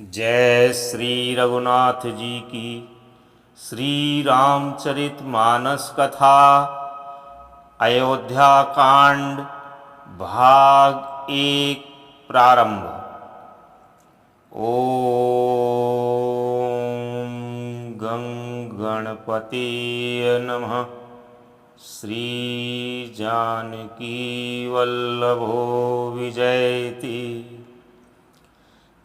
जय श्री रघुनाथ जी की। श्री रामचरित मानस कथा अयोध्या कांड भाग एक प्रारंभ। ओम गं गणपते नमः। श्री जानकी वल्लभो विजयति।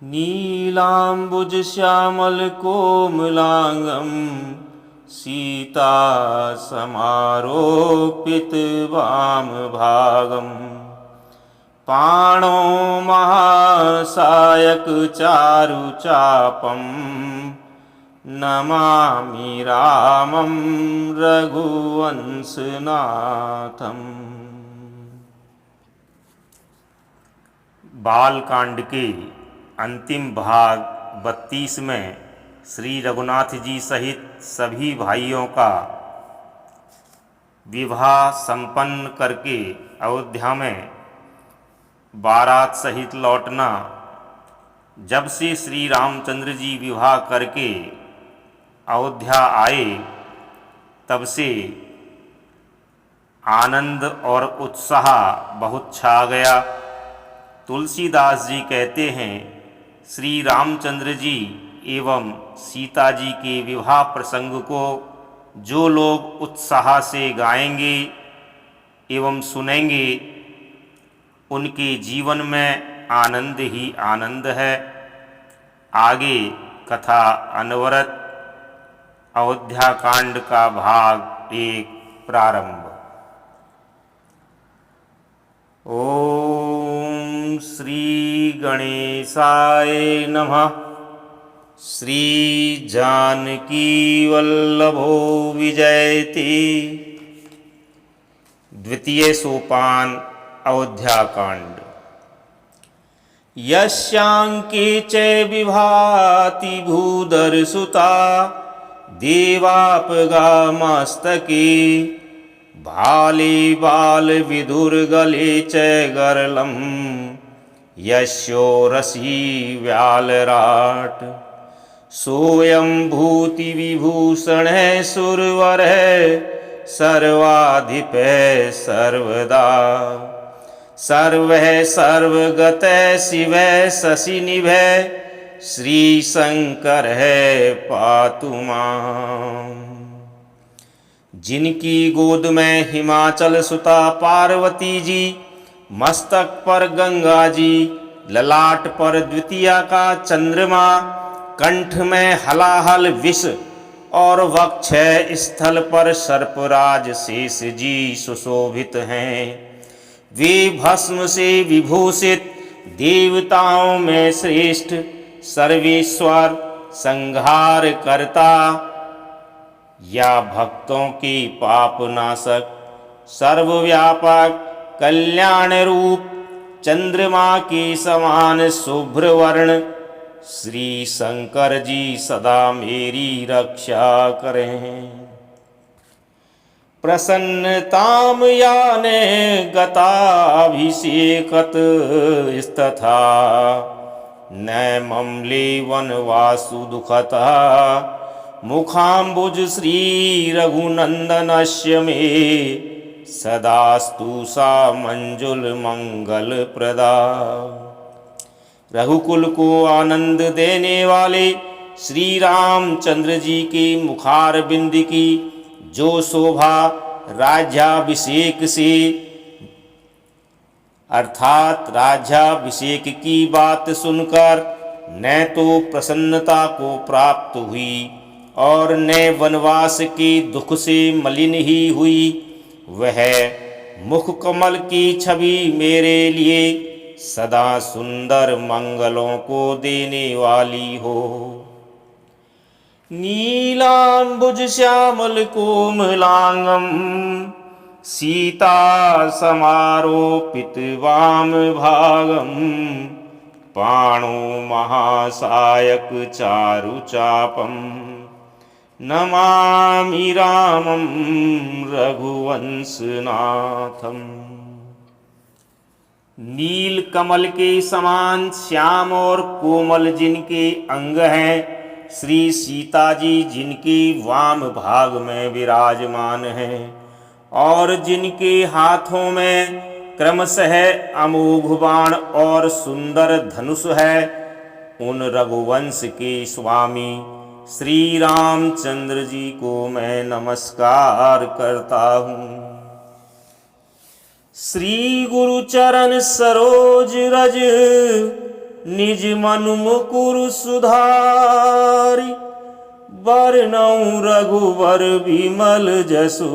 नीलाम्बुजश्यामलकोमलाङ्गं सीता समारोपितवामभागं पाणौ महासायकचारुचापं नमामि रामं रघुवंशनाथम्। बालकांड के अंतिम भाग 32 में श्री रघुनाथ जी सहित सभी भाइयों का विवाह संपन्न करके अयोध्या में बारात सहित लौटना। जब से श्री रामचंद्र जी विवाह करके अयोध्या आए तब से आनंद और उत्साह बहुत छा गया। तुलसीदास जी कहते हैं, श्री रामचंद्र जी एवं सीता जी के विवाह प्रसंग को जो लोग उत्साह से गाएंगे एवं सुनेंगे उनके जीवन में आनंद ही आनंद है। आगे कथा अनवरत। अयोध्या कांड का भाग एक प्रारंभ। ओम श्री गणेशाय नमः। श्री जानकी वल्लभो विजयति। द्वितीय सोपान अयोध्या कांड। यस्यांके च विभाति भूधरसुता देवापगामस्तके भाले बाल विदुर्गले च गरलं यस्योरसी व्यालराट सोऽयं भूति विभूषण सुरवर सर्वाधिप सर्वदा सर्वः सर्वगत शिव शशि निभ श्री शंकर पातु माम्। जिनकी गोद में हिमाचल सुता पार्वती जी, मस्तक पर गंगा जी, ललाट पर द्वितीया का चंद्रमा, कंठ में हलाहल विष और वक्ष स्थल पर सर्पराज शेष जी सुशोभित हैं। वे भस्म से विभूषित देवताओं में श्रेष्ठ सर्वेश्वर संहार करता या भक्तों की पाप नाशक सर्वव्यापक कल्याण रूप चंद्रमा के समान शुभ्र वर्ण श्री शंकर जी सदा मेरी रक्षा करें। प्रसन्नताम याने गताभिषेकत स्तथा न ममले वनवासु दुखता मुखाम्बुज श्री रघुनंदनस्य मे सदास्तु सा मंजुल मंगल प्रदा। रघुकुल को आनंद देने वाले श्री रामचंद्र जी के मुखार बिंद की जो शोभा राज्याभिषेक से अर्थात राज्याभिषेक की बात सुनकर न तो प्रसन्नता को प्राप्त हुई और न वनवास के दुख से मलिन ही हुई, वह मुख कमल की छवि मेरे लिए सदा सुंदर मंगलों को देने वाली हो। नीलाम्बुज श्यामल कोमलांगम सीता समारोपित वाम भागम पाणो महासायक चारुचापम नमामि रामं रघुवंशनाथम्। नील कमल के समान श्याम और कोमल जिनके अंग हैं, श्री सीता जी जिनकी वाम भाग में विराजमान हैं और जिनके हाथों में क्रमशः अमोघ बाण और सुंदर धनुष है, उन रघुवंश के स्वामी श्री रामचंद्र जी को मैं नमस्कार करता हूँ। श्री गुरु चरण सरोज रज निज मनु मुकुर सुधारि, बरनउँ रघुवर विमल जसु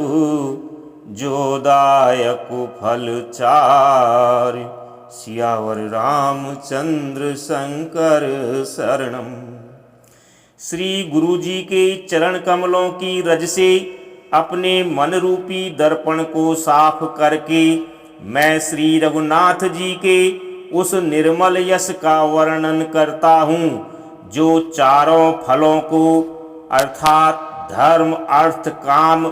जो दायक फल चारि, सियावर रामचंद्र शंकर शरणम। श्री गुरु जी के चरण कमलों की रज से अपने मन रूपी दर्पण को साफ करके मैं श्री रघुनाथ जी के उस निर्मल यश का वर्णन करता हूँ, जो चारों फलों को अर्थात धर्म अर्थ काम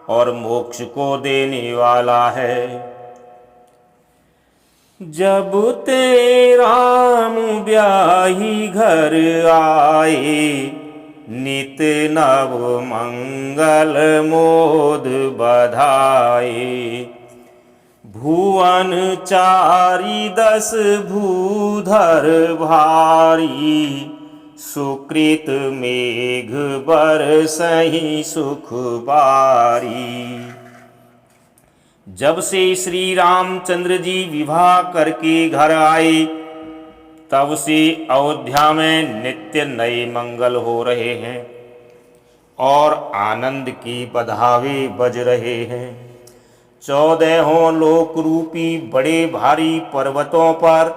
और मोक्ष को देने वाला है। जब ते राम ब्याही घर आए, नित नव मंगल मोद बधाए, भुवन चारि दस भूधर भारी, सुकृत मेघ बरसहि सुख बारी। जब से श्री रामचंद्र जी विवाह करके घर आए, तब से अयोध्या में नित्य नए मंगल हो रहे हैं और आनंद की बधावे बज रहे हैं। 14 लोक रूपी बड़े भारी पर्वतों पर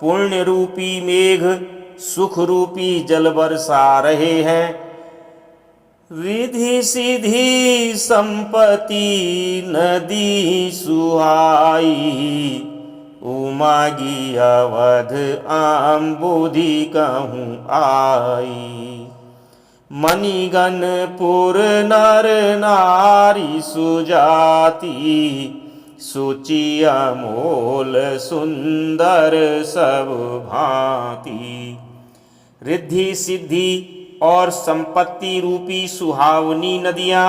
पुण्य रूपी मेघ सुख रूपी जल बरसा रहे हैं। रिधि सिधि संपत्ति नदी सुहाई, उमागी अवध आम्बोधि कहूँ आई। मणिगणपुर नर नारी सुजाति, सूची अमोल सुंदर सब भांति। रिद्धि सिद्धि और संपत्ति रूपी सुहावनी नदियाँ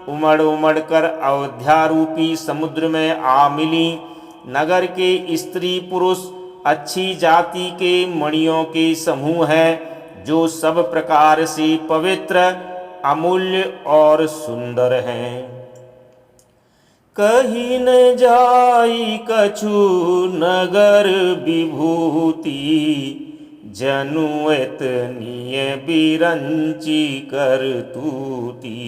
उमड़ उमड़ कर अयोध्या रूपी समुद्र में आ मिली। नगर के स्त्री पुरुष अच्छी जाति के मणियों के समूह हैं, जो सब प्रकार से पवित्र अमूल्य और सुंदर हैं। कहीं न जाई कछु नगर विभूति, जनु एतनीय बिरंची करतूती।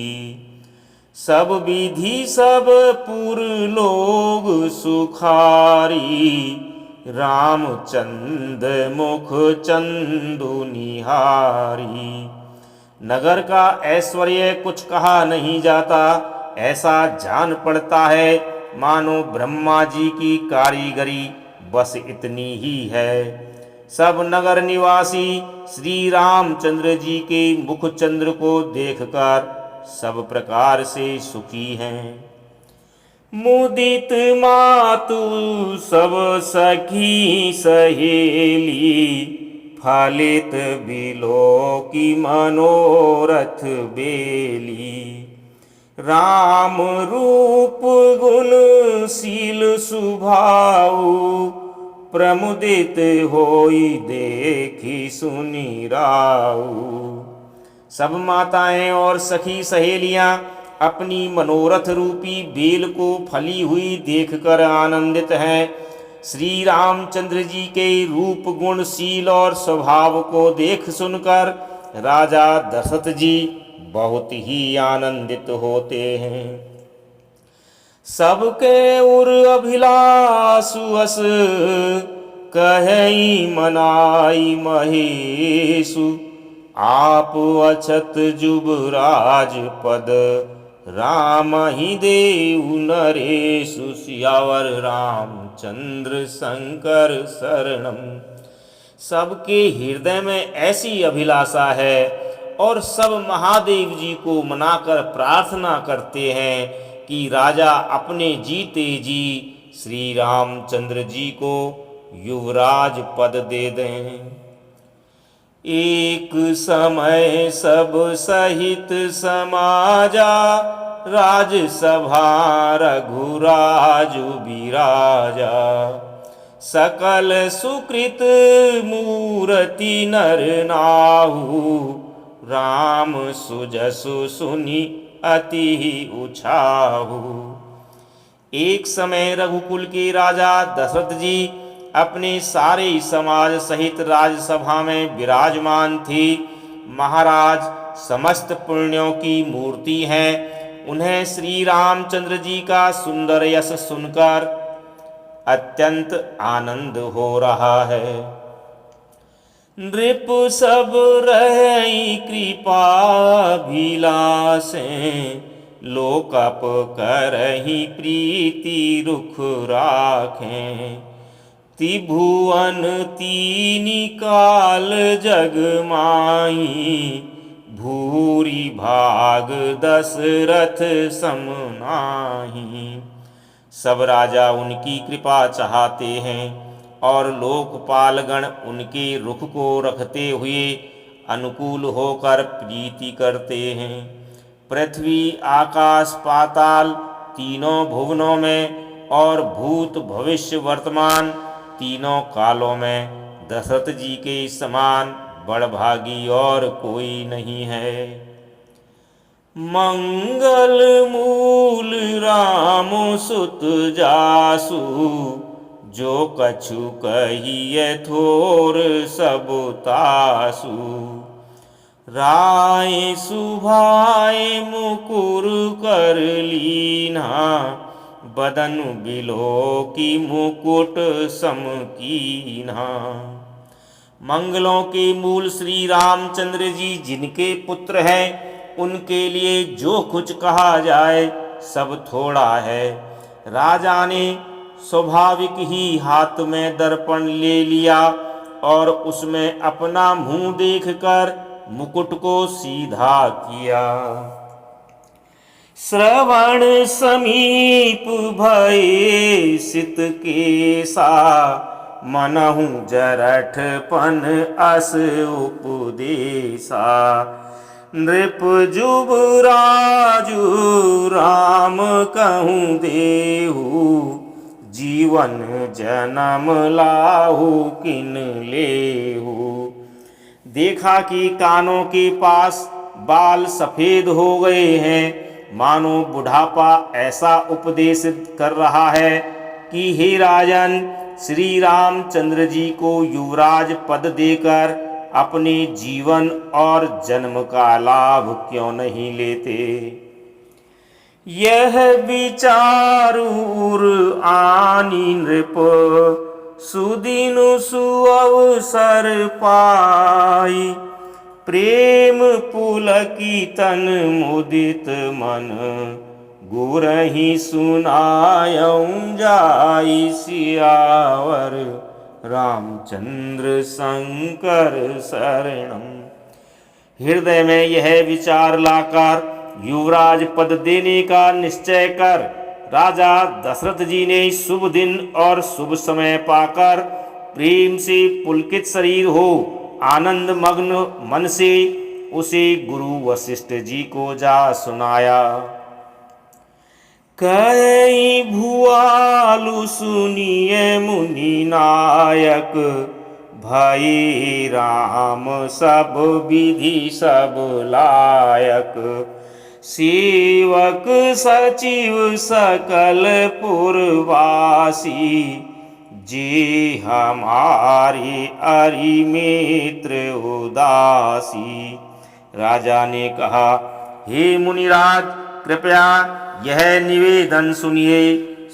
सब विधि सब पुर लोग सुखारी, रामचंद्र मुख चंदु निहारी। नगर का ऐश्वर्य कुछ कहा नहीं जाता, ऐसा जान पड़ता है मानो ब्रह्मा जी की कारीगरी बस इतनी ही है। सब नगर निवासी श्री रामचंद्र जी के मुख चंद्र को देखकर सब प्रकार से सुखी हैं। मुदित मातु सब सखी सहेली, फलित बिलो की मनोरथ बेली। राम रूप गुण शील सुभाऊ, प्रमुदित होई देखी सुनी राऊ। सब माताएं और सखी सहेलियां अपनी मनोरथ रूपी बेल को फली हुई देखकर आनंदित हैं। श्री रामचंद्र जी के रूप गुण शील और स्वभाव को देख सुनकर राजा दशरथ जी बहुत ही आनंदित होते हैं। सबके उर अभिलाषु अस, कहि मनाई महेशु। आप अछत जुबराज पद, राम ही देऊ नरेशु। सियावर रामचंद्र शंकर शरणम। सबके हृदय में ऐसी अभिलाषा है और सब महादेव जी को मनाकर प्रार्थना करते हैं कि राजा अपने जीते जी श्री रामचंद्र जी को युवराज पद दे दें। एक समय सब सहित समाजा, राजसभा रघुराजु बिराजा। सकल सुकृत मूरति नर नाहु, राम सुजसु सुनि अति उछाहु। एक समय रघुकुल के राजा दशरथ जी अपने सारे समाज सहित राजसभा में विराजमान थे। महाराज समस्त पुण्यों की मूर्ति हैं। उन्हें श्री रामचंद्र जी का सुंदर यश सुनकर अत्यंत आनंद हो रहा है। नृप सब रही कृपा भिलासें, लोकप करहि प्रीति रुख राखें। त्रिभुवन तीनि काल जग माही, भूरि भाग दशरथ सम नाहि। सब राजा उनकी कृपा चाहते हैं और लोकपालगण उनके रुख को रखते हुए अनुकूल होकर प्रीति करते हैं। पृथ्वी आकाश पाताल तीनों भुवनों में और भूत भविष्य वर्तमान तीनों कालों में दशरथ जी के समान बड़भागी और कोई नहीं है। मंगल मूल राम सुत जासु, जो कछु कहिए थोर सब तासु। राय सुभाए मुकुर कर लीना, बदन बिलो की मुकुट सम कीन्हा। मंगलों के मूल श्री रामचंद्र जी जिनके पुत्र हैं, उनके लिए जो कुछ कहा जाए सब थोड़ा है। राजा ने स्वाभाविक ही हाथ में दर्पण ले लिया और उसमें अपना मुंह देखकर मुकुट को सीधा किया। श्रवण समीप भये सित केसा, मनहु जरठपन अस उपदेसा। नृप जुबराजु राम कहूँ देहु, जीवन जन्म लाहु किन लेहु। देखा कि कानों के पास बाल सफेद हो गए हैं, मानो बुढ़ापा ऐसा उपदेश कर रहा है कि हे राजन, श्री रामचंद्र जी को युवराज पद देकर अपने जीवन और जन्म का लाभ क्यों नहीं लेते। यह विचारूर आनी नृप, सुदिनु सुअवसर पाई। प्रेम पुलकी तन मुदित मन, गुरहि सुनायऊं जाई। सियावर रामचंद्र शंकर शरणम। हृदय में यह विचार लाकर युवराज पद देने का निश्चय कर राजा दशरथ जी ने शुभ दिन और शुभ समय पाकर प्रेम से पुलकित शरीर हो आनंद मग्न मन से उसे गुरु वशिष्ठ जी को जा सुनाया। कई भुआलु सुनिए मुनि नायक, भई राम सब विधि सब लायक। सेवक सचिव सकल पुरवासी, जे हमारे अरिमित्र उदासी। राजा ने कहा, हे मुनिराज, कृपया यह निवेदन सुनिए।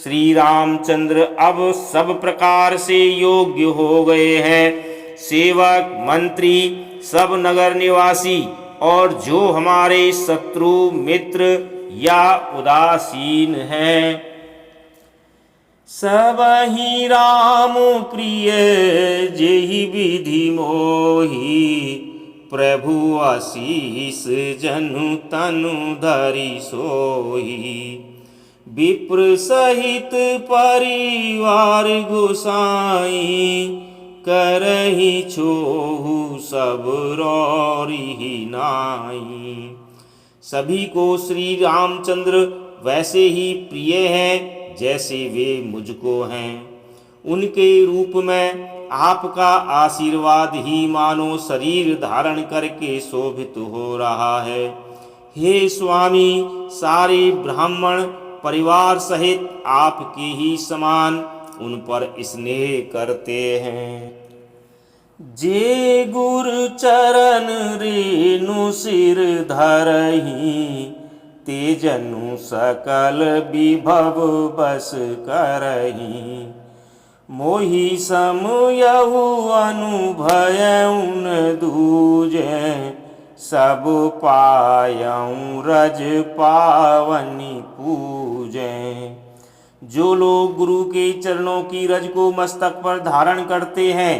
श्री रामचंद्र अब सब प्रकार से योग्य हो गए हैं। सेवक मंत्री सब नगर निवासी और जो हमारे शत्रु मित्र या उदासीन हैं, सब ही राम प्रिय जेहि विधि मोहि। प्रभु आशीष जनु तनु धरि सोहि। विप्र सहित परिवार गोसाई, करहि छोहु सब रौरी नाई। सभी को श्री रामचंद्र वैसे ही प्रिय हैं जैसे वे मुझको हैं। उनके रूप में आपका आशीर्वाद ही मानो शरीर धारण करके शोभित हो रहा है। हे स्वामी, सारे ब्राह्मण परिवार सहित आपके ही समान उन पर स्नेह करते हैं। जे गुरु चरण रेणु सिर धरहि, ते जनु सकल विभव बस करहि। मोहि सम यहु अनुभयउ न दूजै, सब पायऊँ रज पावनी पूजै। जो लोग गुरु के चरणों की रज को मस्तक पर धारण करते हैं,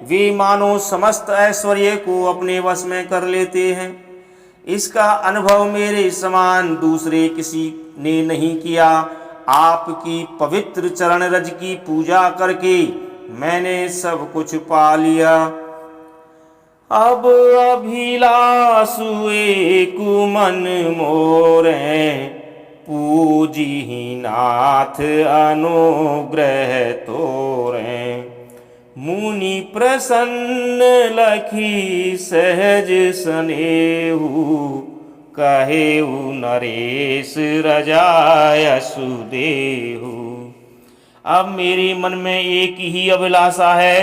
वे मानो समस्त ऐश्वर्य को अपने वश में कर लेते हैं। इसका अनुभव मेरे समान दूसरे किसी ने नहीं किया। आपकी पवित्र चरण रज की पूजा करके मैंने सब कुछ पा लिया। अब अभिलाषु एक मन मोरे, पूजिहि नाथ अनुग्रह तोरे। मुनि प्रसन्न लखी सहज स्नेहु, कहेउ नरेश रजायसु देहु। अब मेरे मन में एक ही अभिलाषा है,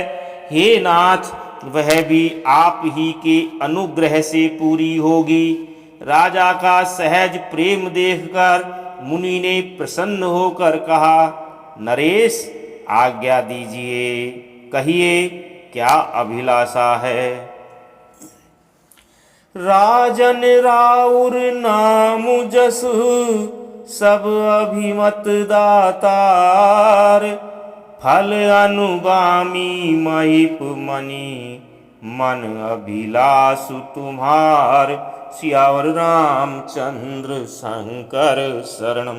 हे नाथ, वह भी आप ही के अनुग्रह से पूरी होगी। राजा का सहज प्रेम देखकर मुनि ने प्रसन्न होकर कहा, नरेश आज्ञा दीजिए, कहिए क्या अभिलाषा है। राजन राउर नाम जसु, सब अभिमत दातार। फल अनुगामी महिप मणि, मन अभिलाषु तुम्हार। सियावर रामचंद्र शंकर शरणम।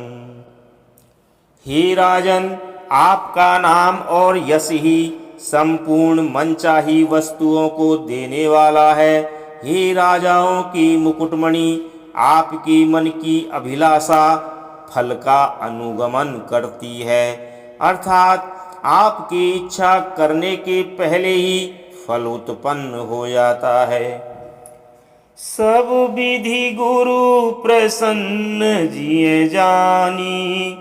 हे राजन, आपका नाम और यश ही संपूर्ण मनचाही वस्तुओं को देने वाला है। हे राजाओं की मुकुटमणि, आपकी मन की अभिलाषा फल का अनुगमन करती है, अर्थात आपकी इच्छा करने के पहले ही फल उत्पन्न हो जाता है। सब विधि गुरु प्रसन्न जिए जानी,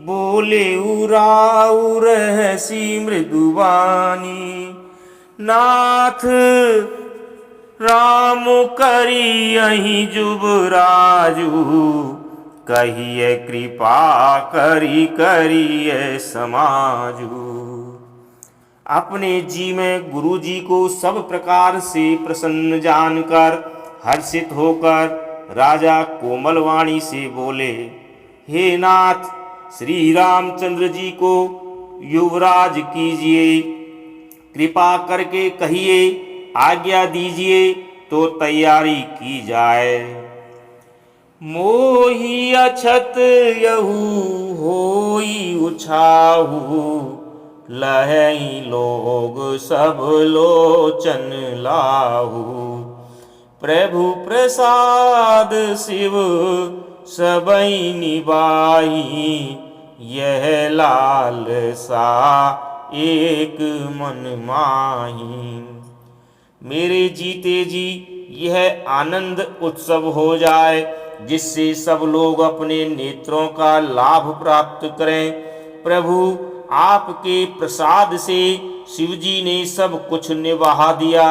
बोले उराउ रहसी मृदुबानी। नाथ राम करी अहि जुबराजू, कहिए कृपा करी करिए समाजू। अपने जी में गुरु जी को सब प्रकार से प्रसन्न जानकर हर्षित होकर राजा कोमल वाणी से बोले, हे नाथ, श्री रामचंद्र जी को युवराज कीजिए, कृपा करके कहिए, आज्ञा दीजिए तो तैयारी की जाए। मोहि अछत यहू होई उछाहू, लहई लोग सब लोचन लाहू। प्रभु प्रसाद शिव सबई निबाही, यह लाल सा एक मन माही। मेरे जीते जी यह आनंद उत्सव हो जाए, जिससे सब लोग अपने नेत्रों का लाभ प्राप्त करें। प्रभु, आपके प्रसाद से शिवजी ने सब कुछ निभा दिया,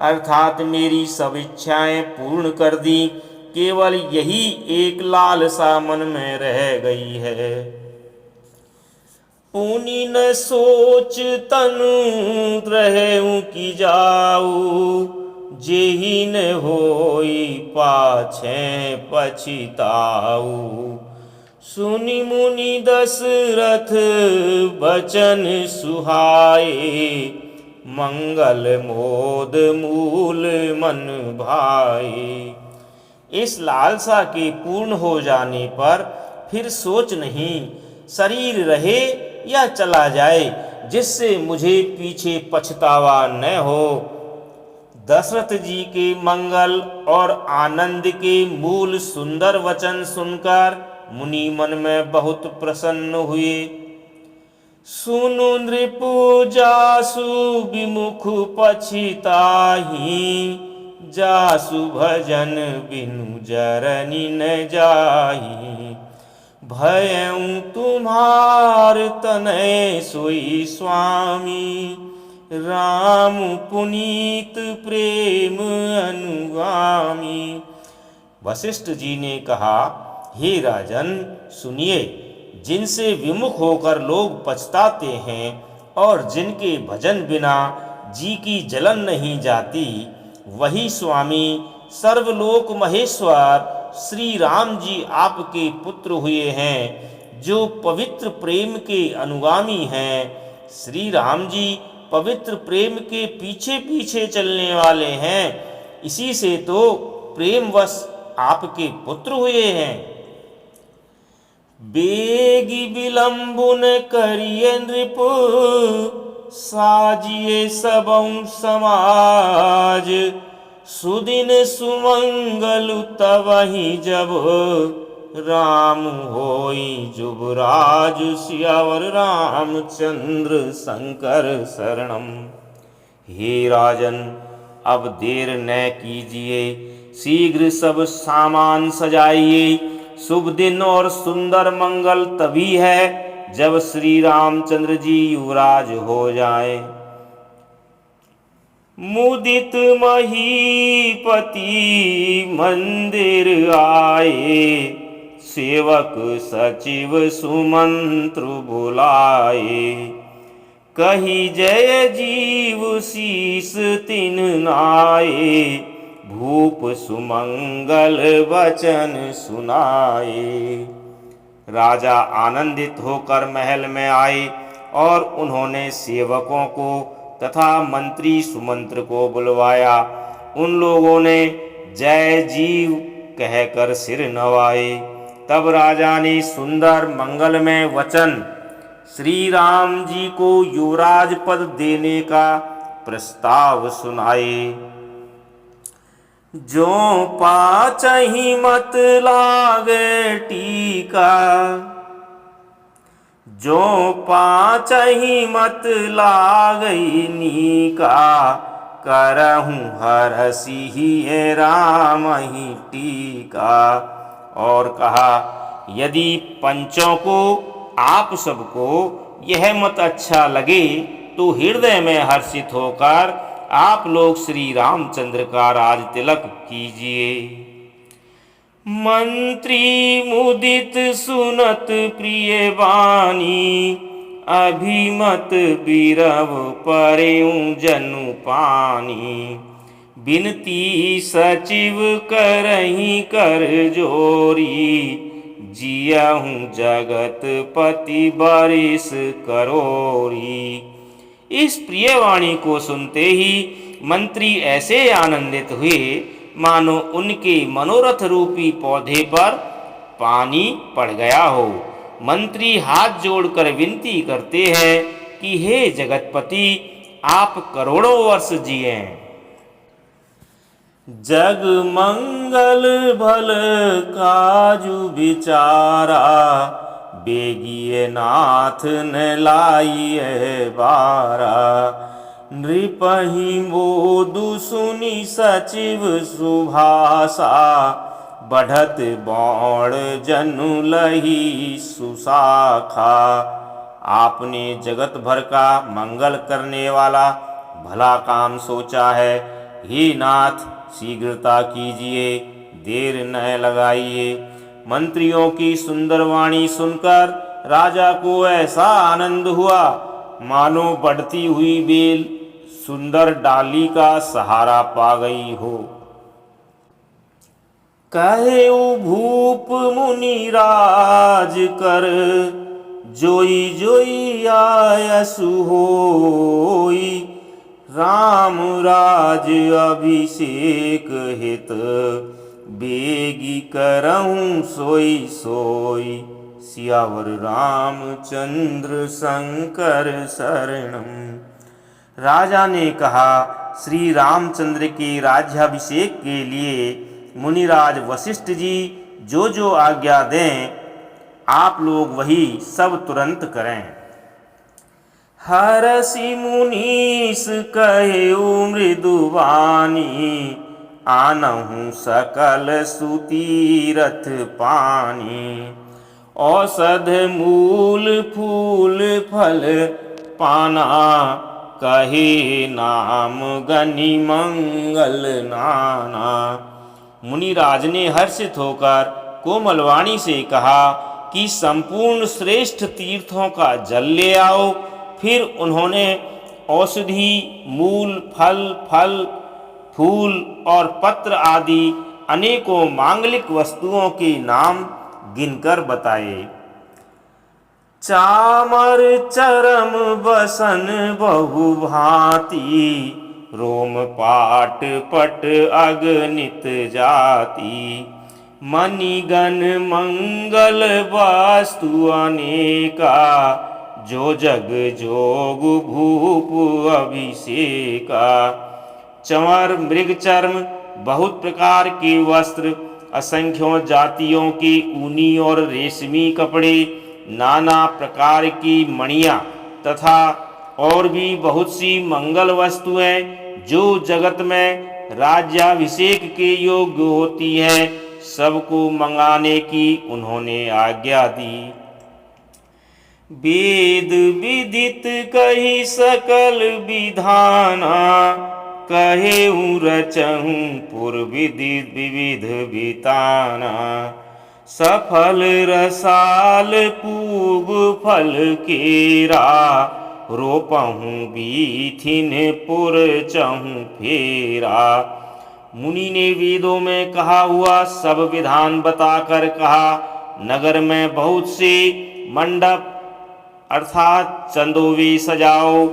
अर्थात मेरी सब इच्छाएं पूर्ण कर दी। केवल यही एक लालसा मन में रह गई है। पुनि न सोच तनु रहूं की जाऊ, जेहि न होई पाछे पछिताऊ। सुनि मुनि दशरथ बचन सुहाए, मंगल मोद मूल मन भाए। इस लालसा के पूर्ण हो जाने पर फिर सोच नहीं, शरीर रहे या चला जाए, जिससे मुझे पीछे पछतावा न हो। दशरथ जी के मंगल और आनंद के मूल सुंदर वचन सुनकर मुनि मन में बहुत प्रसन्न हुए। सुनु नृपु जासु विमुख पछिताहि, जासु भजन बिनु जरनी न जाहि। भयउ तुम्हार तनय सोई स्वामी, राम पुनीत प्रेम अनुगामी। वशिष्ठ जी ने कहा, हे राजन सुनिए, जिनसे विमुख होकर लोग पछताते हैं और जिनके भजन बिना जी की जलन नहीं जाती, वही स्वामी सर्वलोक महेश्वर श्री राम जी आपके पुत्र हुए हैं, जो पवित्र प्रेम के अनुगामी हैं। श्री राम जी पवित्र प्रेम के पीछे पीछे चलने वाले हैं, इसी से तो प्रेमवश आपके पुत्र हुए हैं। बेगी विलंबुन करिए नृपु, साजिए सबउ समाज। सुदिन सुमंगल तबहि जब, राम होई जुबराज। सियावर रामचंद्र शंकर शरणम। हे राजन, अब देर न कीजिए, शीघ्र सब सामान सजाइए। शुभ दिन और सुंदर मंगल तभी है जब श्री रामचंद्र जी युवराज हो जाए। मुदित महीपति मंदिर आए, सेवक सचिव सुमंत्र बुलाए। कही जय जीव शीस तिन नाए, भूप सुमंगल वचन सुनाए। राजा आनंदित होकर महल में आए और उन्होंने सेवकों को तथा मंत्री सुमंत्र को बुलवाया। उन लोगों ने जय जीव कहकर सिर नवाए। तब राजा ने सुंदर मंगलमय वचन श्री राम जी को युवराज पद देने का प्रस्ताव सुनाए। जो पाचहि मत लागे टीका, जो पाचहि मत लागई नीका। करहूँ हरषि राम ही टीका। और कहा, यदि पंचों को आप सबको यह मत अच्छा लगे तो हृदय में हर्षित होकर आप लोग श्री रामचंद्र का राज तिलक कीजिए। मंत्री मुदित सुनत प्रिय वाणी, अभिमत बीरव परेऊ जनु पानी। बिनती सचिव करही कर जोरी, जियहूँ जगत पति बारिश करोरी। इस प्रियवाणी को सुनते ही मंत्री ऐसे आनंदित हुए मानो उनके मनोरथ रूपी पौधे पर पानी पड़ गया हो। मंत्री हाथ जोड़कर विनती करते हैं कि हे जगतपति, आप करोड़ों वर्ष जिए। जग मंगल भल काजु विचारा, बेगिए नाथ न लाइए बारा। नृपहि मोदु सुनि सचिव सुभाषा, बढ़त बौड़ जनु लही सुशाखा। आपने जगत भर का मंगल करने वाला भला काम सोचा है। हे नाथ, शीघ्रता कीजिए, देर न लगाइए। मंत्रियों की सुंदर वाणी सुनकर राजा को ऐसा आनंद हुआ मानो बढ़ती हुई बेल सुंदर डाली का सहारा पा गई हो। कहे भूप मुनि राज कर, जोई जोई आयसु होई। राम राज अभिषेक हित, बेगी करऊं सोई सोई। सियावर रामचंद्र शंकर शरणम। राजा ने कहा, श्री रामचंद्र के राज्याभिषेक के लिए मुनिराज वशिष्ठ जी जो जो आज्ञा दें आप लोग वही सब तुरंत करें। हरषि मुनीस कहेउ मृदुवानी, आनहु सकल सुतीरथ पानी। औषध मूल फूल फल पाना, कहे नाम गनि मंगल नाना। मुनिराज ने हर्षित होकर कोमलवाणी से कहा कि संपूर्ण श्रेष्ठ तीर्थों का जल ले आओ। फिर उन्होंने औषधि मूल फल फूल और पत्र आदि अनेकों मांगलिक वस्तुओं के नाम गिनकर बताए। चामर चरम बसन बहु भांति, रोम पाट पट अगणित जाति। मणिगण मंगल वास्तु अनेका, जो जग जोग भूप अभिषेका। चंवर मृग चर्म बहुत प्रकार के वस्त्र, असंख्यों जातियों के ऊनी और रेशमी कपड़े, नाना प्रकार की मणियाँ तथा और भी बहुत सी मंगल वस्तुएं जो जगत में राज्याभिषेक के योग्य होती हैं, सबको मंगाने की उन्होंने आज्ञा दी। वेद विदित कही सकल विधाना, कहेउ रचहु पूर्वविदित विविध विताना। सफल रसाल पूग फल केरा, रोपहु बीथिन पुर चहु फेरा। मुनि ने वेदों में कहा हुआ सब विधान बताकर कहा, नगर में बहुत से मंडप अर्थात चंदोवे सजाओ।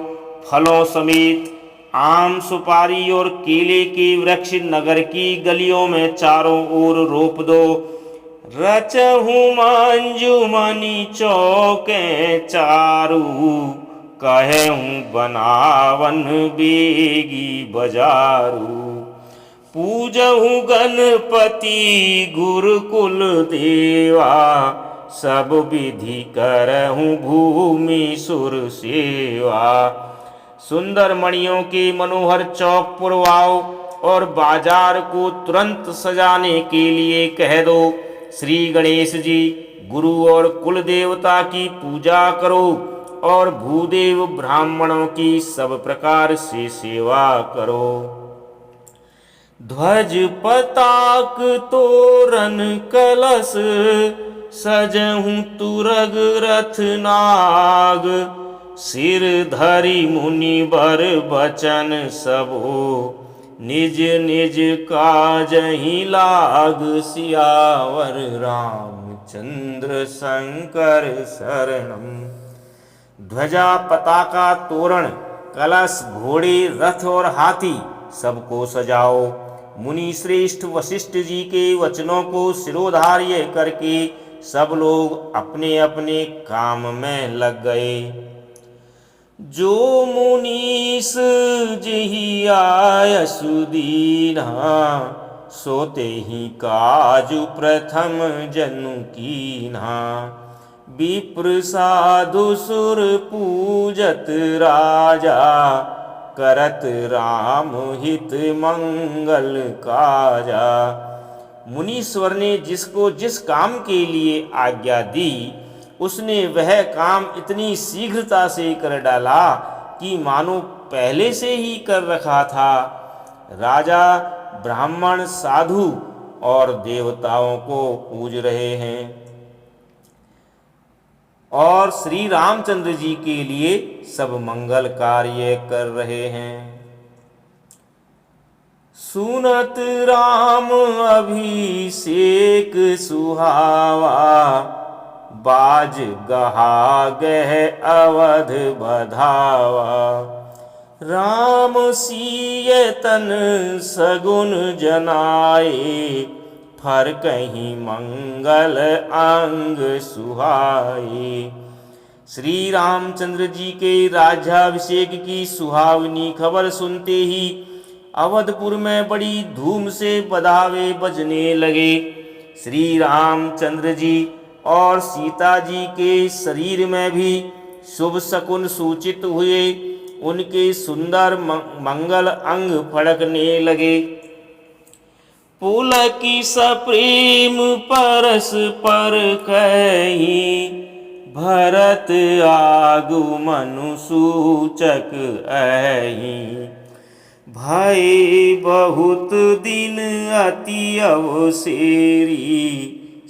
फलों समेत आम सुपारी और केले के वृक्ष नगर की गलियों में चारों ओर रोप दो। रचहु मंजुमणि चौके चारू, कहेहु बनावन बेगी बजारू। पूजहु गणपति गुरुकुल देवा, सब विधि करहु भूमि सुर सेवा। सुंदर मणियों के मनोहर चौक पुरवाओ और बाजार को तुरंत सजाने के लिए कह दो। श्री गणेश जी गुरु और कुल देवता की पूजा करो और भूदेव ब्राह्मणों की सब प्रकार से सेवा करो। ध्वज पताक तोरण कलश, सजहु तुरग रथ नाग। सिर धरि मुनि बर बचन सबो, निज निज काजहि लाग। सियावर रामचंद्र शंकर शरणम। ध्वजा पताका तोरण कलश घोड़े रथ और हाथी सबको सजाओ। मुनि श्रेष्ठ वशिष्ठ जी के वचनों को शिरोधार्य करके सब लोग अपने अपने काम में लग गए। जो मुनीस जिहि आयसु दीन्हा, सोते ही काजु प्रथम जनु कीन्हा। विप्र साधु सुर पूजत राजा, करत राम हित मंगल काजा। मुनीश्वर ने जिसको जिस काम के लिए आज्ञा दी, उसने वह काम इतनी शीघ्रता से कर डाला कि मानो पहले से ही कर रखा था। राजा ब्राह्मण साधु और देवताओं को पूज रहे हैं और श्री रामचंद्र जी के लिए सब मंगल कार्य कर रहे हैं। सुनत राम अभिषेक सुहावा, बाज गहा गह अवध बधावा। राम सीय तन सगुन जनाए, फर कहीं मंगल अंग सुहाए। श्री रामचंद्र जी के राज्याभिषेक की सुहावनी खबर सुनते ही अवधपुर में बड़ी धूम से बधावे बजने लगे। श्री रामचंद्र जी और सीता जी के शरीर में भी शुभ शकुन सूचित हुए। उनके सुंदर मंगल अंग फड़कने लगे। पुलकी सप्रेम परस पर कही, भरत आगमनु सूचक अहि। भय बहुत दिन अति अवसेरी,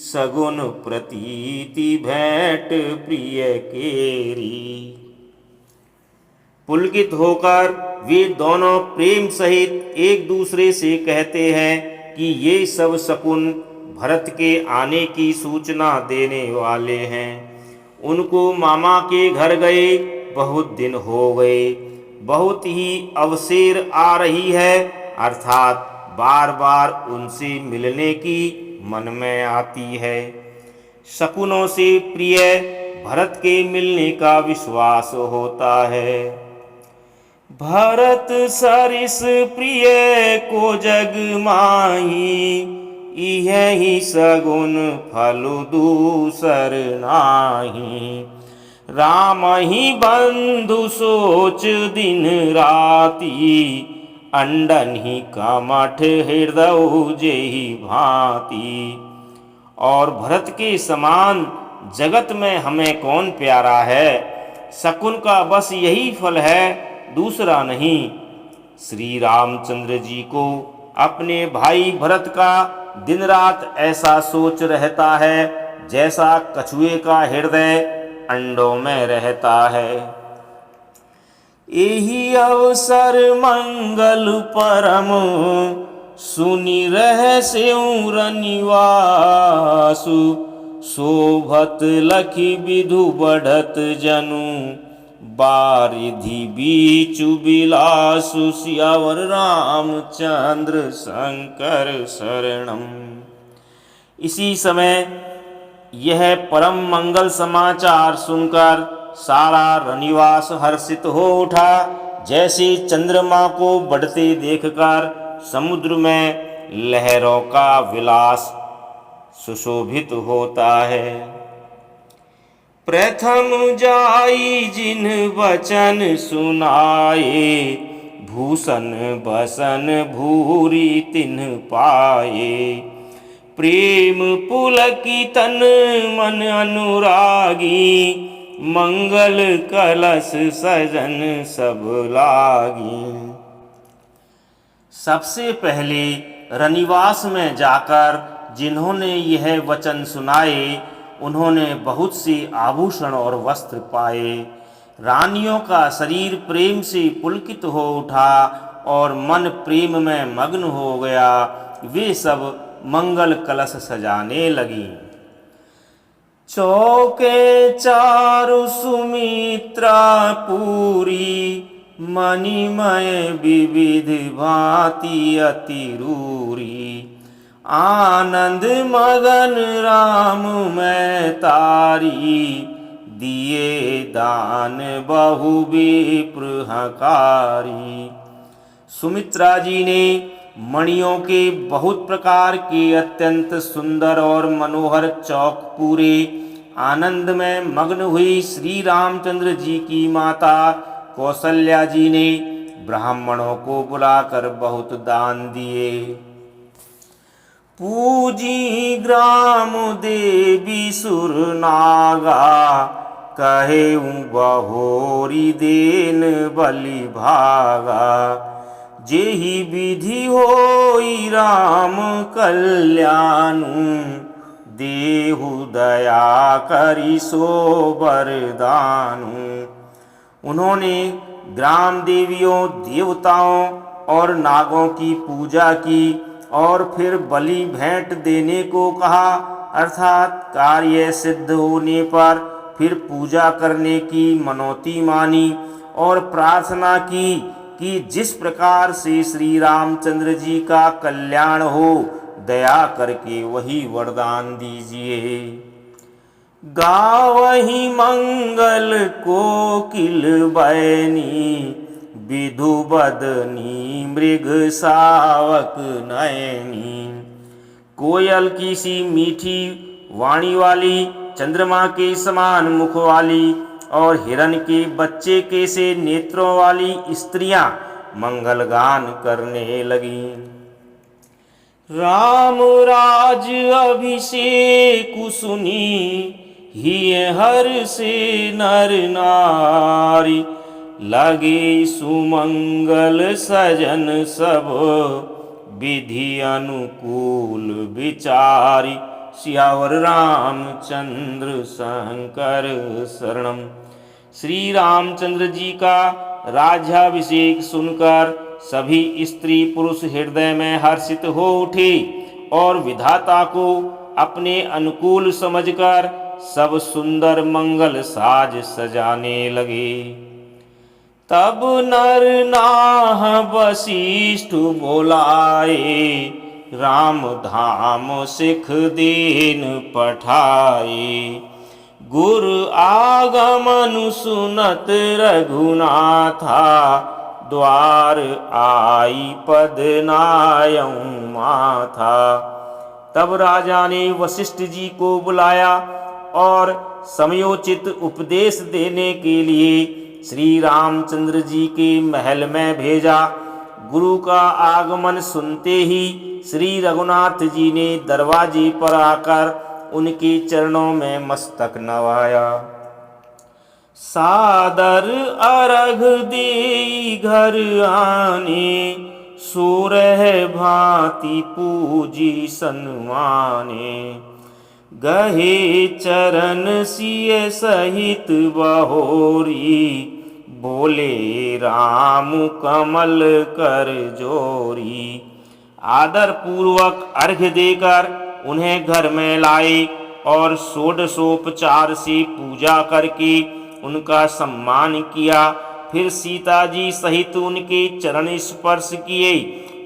सगुन प्रतीति भेंट प्रिय केरी। पुलकित होकर वे दोनों प्रेम सहित एक दूसरे से कहते हैं कि ये सब शकुन भरत के आने की सूचना देने वाले हैं। उनको मामा के घर गए बहुत दिन हो गए। बहुत ही अवसेर आ रही है, अर्थात बार बार उनसे मिलने की मन में आती है। शकुनों से प्रिय भरत के मिलने का विश्वास होता है। भरत सरिस प्रिय को जग माही, इहि सगुन फलु दूसर नाही। राम ही बंधु सोच दिन राती, अंडन ही कमठ हृदय जेहि भांति। और भरत के समान जगत में हमें कौन प्यारा है। शकुन का बस यही फल है, दूसरा नहीं। श्री रामचंद्र जी को अपने भाई भरत का दिन रात ऐसा सोच रहता है जैसा कछुए का हृदय अंडों में रहता है। यही अवसर मंगल परम, सुनि रहस्य रनिवासु। शोभत लखी विधु बढ़त जनु, बारिधि बीचु बिलासु। सियावर रामचंद्र शंकर शरणम। इसी समय यह परम मंगल समाचार सुनकर सारा रनिवास हर्षित हो उठा। जैसे चंद्रमा को बढ़ते देखकर समुद्र में लहरों का विलास सुशोभित होता है। प्रथम जाई जिन वचन सुनाए, भूषण बसन भूरी तिन पाए। प्रेम पुलकी तन मन अनुरागी, मंगल कलश सजन सब लागी। सबसे पहले रनिवास में जाकर जिन्होंने यह वचन सुनाए, उन्होंने बहुत से आभूषण और वस्त्र पाए। रानियों का शरीर प्रेम से पुलकित हो उठा और मन प्रेम में मग्न हो गया। वे सब मंगल कलश सजाने लगी। चौके चारु सुमित्रा पूरी, मणिमय विविध भांति अति रूरी। आनंद मगन राम में तारी, दिए दान बहु विप्र हकारी। सुमित्रा जी ने मणियों के बहुत प्रकार के अत्यंत सुंदर और मनोहर चौक पूरे। आनंद में मग्न हुई श्री रामचंद्र जी की माता कौशल्या जी ने ब्राह्मणों को बुलाकर बहुत दान दिए। पूजी ग्राम देवी सुर नागा, कहे बहोरी देन बलि भागा। जेहि विधि होई राम कल्याणु, देहु दया करि सो वरदानु। उन्होंने ग्राम देवियों, देवताओं और नागों की पूजा की और फिर बलि भेंट देने को कहा, अर्थात कार्य सिद्ध होने पर फिर पूजा करने की मनौती मानी और प्रार्थना की कि जिस प्रकार से श्री रामचंद्र जी का कल्याण हो, दया करके वही वरदान दीजिए। गावही मंगल कोकिल बैनी, विधु बदनी मृग सावक नयनी। कोयल की सी मीठी वाणी वाली, चंद्रमा के समान मुख वाली और हिरण के बच्चे के से नेत्रों वाली स्त्रियां मंगल गान करने लगी। राम राज अभिषेक सुनी, ही हर से नर नारी। लगे सुमंगल सजन सब, विधि अनुकूल विचारी। सियावर रामचंद्र शंकर शरणम। श्री रामचंद्र जी का राज्याभिषेक सुनकर सभी स्त्री पुरुष हृदय में हर्षित हो उठे और विधाता को अपने अनुकूल समझकर सब सुंदर मंगल साज सजाने लगे। तब नर नाह वशिष्ठ बोलाए, राम धाम सिख दीन पठाए। गुर आगमन सुनत रघुनाथा, द्वार आई पद नायं माथा। तब राजा ने वशिष्ठ जी को बुलाया और समयोचित उपदेश देने के लिए श्री रामचंद्र जी के महल में भेजा। गुरु का आगमन सुनते ही श्री रघुनाथ जी ने दरवाजे पर आकर उनके चरणों में मस्तक नवाया। सादर अर्घ दे घर आने, सोरह भांति पूजी सन्माने। गहे चरण सिय सहित बहोरी, बोले राम कमल कर जोरी। आदर पूर्वक अर्घ्य देकर उन्हें घर में लाए और षोडशोपचार से पूजा करके उनका सम्मान किया। फिर सीता जी सहित उनके चरण स्पर्श किए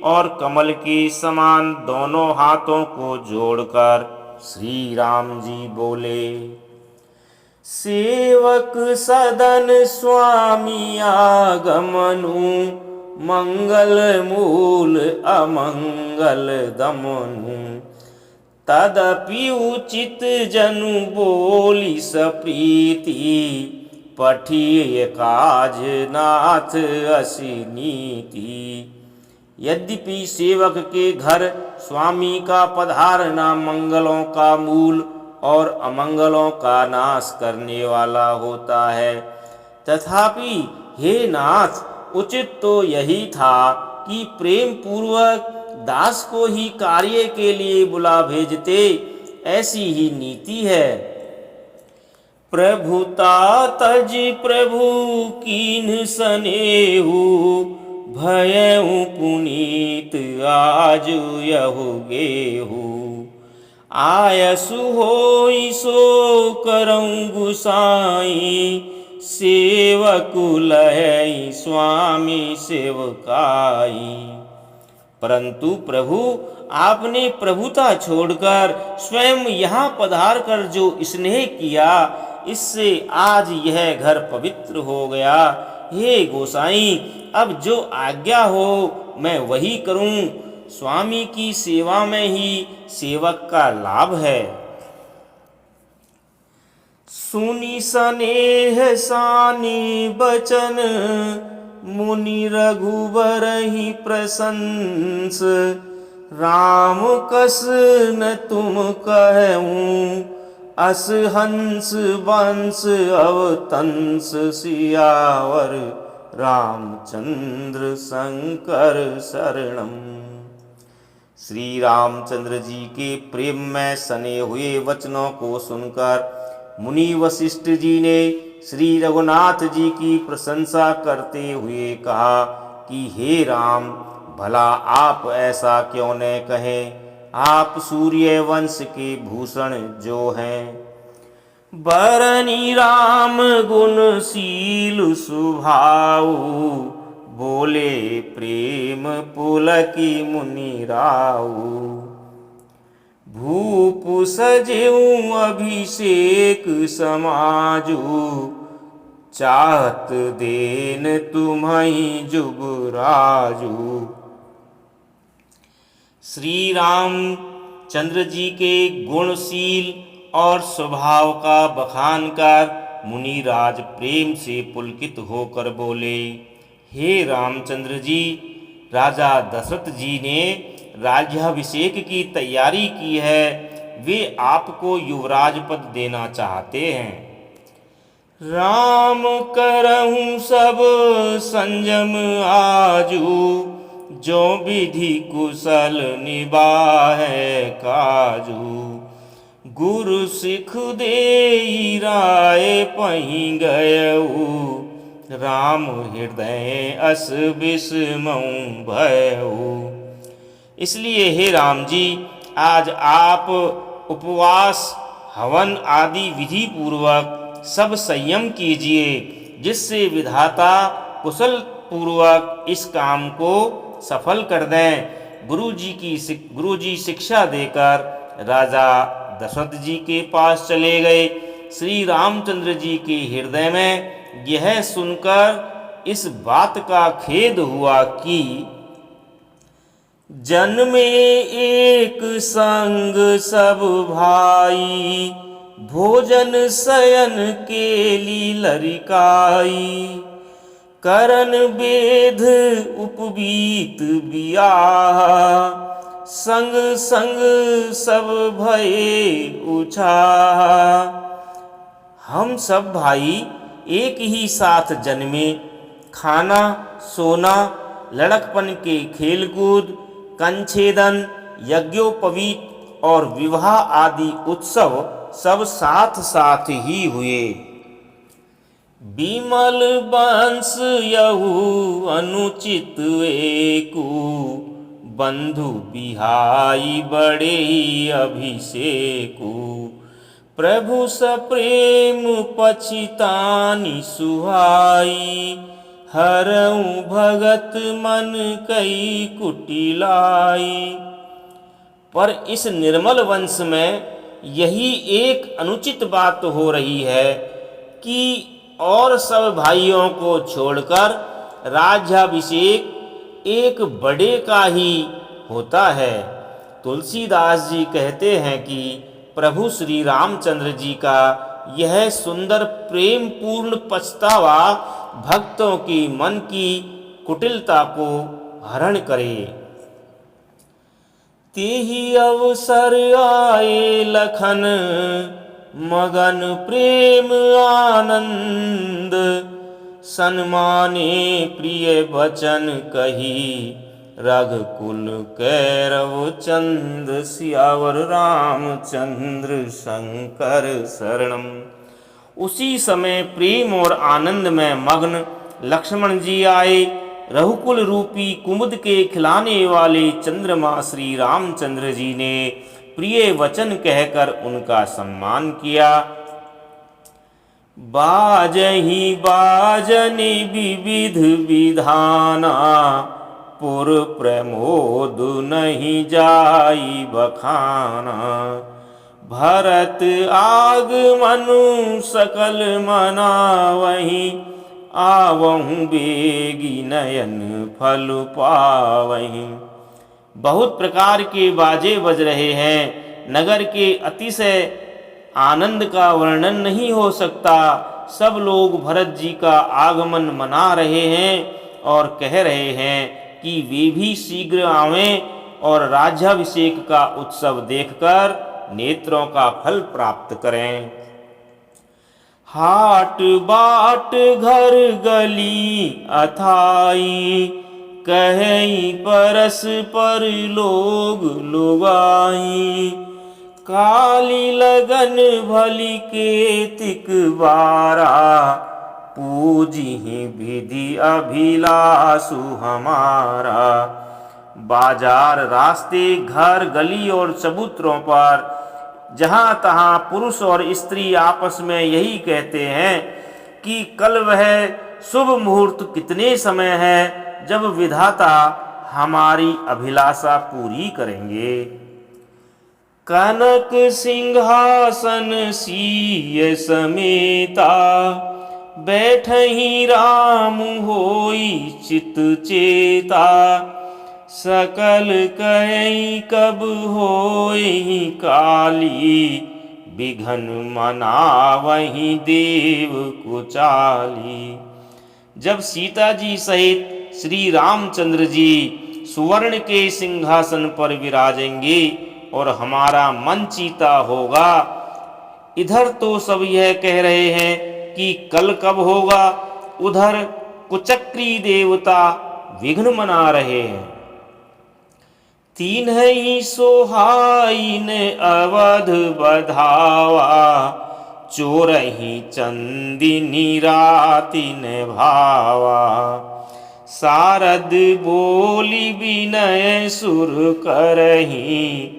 और कमल के समान दोनों हाथों को जोड़कर श्री राम जी बोले। सेवक सदन स्वामी आगमनु, मंगल मूल अमंगल दमनु। तदपि उचित जनु बोली सप्रीति, पठिय काज नाथ असी नीति। यद्यपि सेवक के घर स्वामी का पधारना मंगलों का मूल और अमंगलों का नाश करने वाला होता है, तथापि हे नाथ उचित तो यही था कि प्रेम पूर्वक दास को ही कार्य के लिए बुला भेजते, ऐसी ही नीति है। प्रभुता तज प्रभु कीन्ह सनेहु, भयउ पुनीत आज यहु गेहु। आयसु होई सो करऊं गुसाई, सेवकु लहै स्वामी सेवकाई। परंतु प्रभु आपने प्रभुता छोड़कर स्वयं यहाँ पधार कर जो स्नेह किया, इससे आज यह घर पवित्र हो गया। हे गोसाई, अब जो आज्ञा हो मैं वही करूं। स्वामी की सेवा में ही सेवक का लाभ है। सुनी सनेह सानी बचन, मुनि रघुबर ही प्रशंस। राम कस न तुम कहूँ, अस हंस वंश अवतंस। सियावर रामचंद्र शंकर शरणम। श्री रामचंद्र जी के प्रेम में सने हुए वचनों को सुनकर मुनि वशिष्ठ जी ने श्री रघुनाथ जी की प्रशंसा करते हुए कहा कि हे राम, भला आप ऐसा क्यों न कहें। आप सूर्य वंश के भूषण जो हैं। बरनी राम गुणशील सुभाऊ, बोले प्रेम पुलकी मुनि राऊ। भूप सजेऊं अभिषेक समाजू, चाहत देन तुम्हीं जुबराजू। श्री राम चंद्र जी के गुणशील और स्वभाव का बखान कर मुनिराज प्रेम से पुलकित होकर बोले, हे रामचंद्र जी, राजा दशरथ जी ने राज्याभिषेक की तैयारी की है। वे आपको युवराज पद देना चाहते हैं। राम करहूँ सब संयम आजू, जो विधि कुशल निबाहे काजू। गुरु सिख देई राय पही गयऊ, राम हृदय अस विस्मऊ भयऊ। इसलिए हे राम जी, आज आप उपवास हवन आदि विधि पूर्वक सब संयम कीजिए, जिससे विधाता कुशल पूर्वक इस काम को सफल कर दें। गुरु जी शिक्षा देकर राजा दशरथ जी के पास चले गए। श्री रामचंद्र जी के हृदय में यह सुनकर इस बात का खेद हुआ कि जन्मे एक संग सब भाई, भोजन शयन केली लरिकाई। करन बेद उपबीत बियाह, संग संग सब भये उछाह। हम सब भाई एक ही साथ जन्मे, खाना सोना, लड़कपन के खेलकूद, कंछेदन, यज्ञोपवीत और विवाह आदि उत्सव सब साथ साथ ही हुए। बिमल बंश यहू अनुचित एकू, बंधु बिहाई बड़े अभिषेकू। प्रभु सप्रेम पछितानि सुहाई, हरऊ भगत मन कई कुटिलाई। पर इस निर्मल वंश में यही एक अनुचित बात हो रही है कि और सब भाइयों को छोड़कर राज्याभिषेक एक बड़े का ही होता है। तुलसीदास जी कहते हैं कि प्रभु श्री रामचंद्र जी का यह सुंदर प्रेम पूर्ण पछतावा भक्तों की मन की कुटिलता को हरण करे। तेहि अवसर आए लखन, मगन प्रेम आनंद। सन्माने प्रिय वचन कही, रघुकुल कैरव चंद। सियावर रामचंद्र शंकर शरणम। उसी समय प्रेम और आनंद में मग्न लक्ष्मण जी आए। रघुकुल रूपी कुमुद के खिलाने वाले चंद्रमा श्री रामचंद्र जी ने प्रिय वचन कहकर उनका सम्मान किया। बाजहि बाजनि विविध विधाना, पुर प्रमोद नहीं जाई बखाना। भरत आगमनु सकल मनावहि, आवहु बेगी नयन फल पावहि। बहुत प्रकार के बाजे बज रहे हैं। नगर के अतिशय आनंद का वर्णन नहीं हो सकता। सब लोग भरत जी का आगमन मना रहे हैं और कह रहे हैं कि वे भी शीघ्र आवें और राज्याभिषेक का उत्सव देखकर नेत्रों का फल प्राप्त करें। हाट बाट घर गली अथाई, कहीं परस पर लोग लुगाई। काली लगन भली के तिक बारा, पूजिहि विधि अभिलाषु हमारा। बाजार, रास्ते, घर, गली और चबूतरों पर जहाँ तहाँ पुरुष और स्त्री आपस में यही कहते हैं कि कल वह शुभ मुहूर्त कितने समय है जब विधाता हमारी अभिलाषा पूरी करेंगे। कनक सिंहासन सीय समेता, बैठहि राम होई चित चेता। सकल कई कब होई काली, बिघन मनावहि देव कुचाली। जब सीता जी सहित श्री रामचंद्र जी सुवर्ण के सिंहासन पर विराजेंगे और हमारा मन चीता होगा, इधर तो सब यह कह रहे हैं कि कल कब होगा, उधर कुचक्री देवता विघ्न मना रहे हैं। तीन ही सोहाइन अवध बधावा, चोरही चंदिनी राति ने भावा। सारद बोली विनय सुर करही,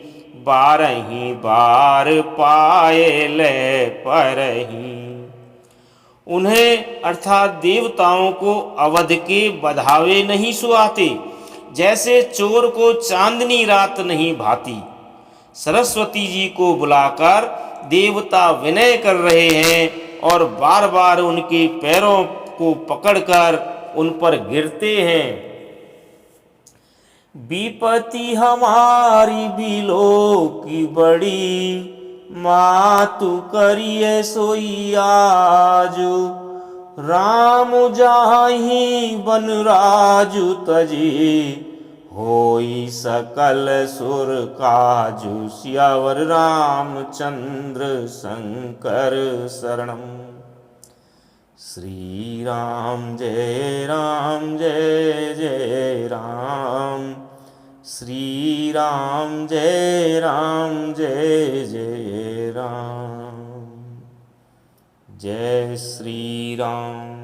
बारही बार पाए ले परही। उन्हें अर्थात देवताओं को अवध के बधावे नहीं सुहाते, जैसे चोर को चांदनी रात नहीं भाती। सरस्वती जी को बुलाकर देवता विनय कर रहे हैं और बार बार उनके पैरों को पकड़कर उन पर गिरते हैं। विपत्ति हमारी बिलो की बड़ी, मातु करिए सोई आजु। राम जाहि बन राजु तजी, होई सकल सुर काजु। सियावर रामचंद्र शंकर शरणम। श्री राम जय जय राम। श्री राम जय जय राम। जय श्री राम।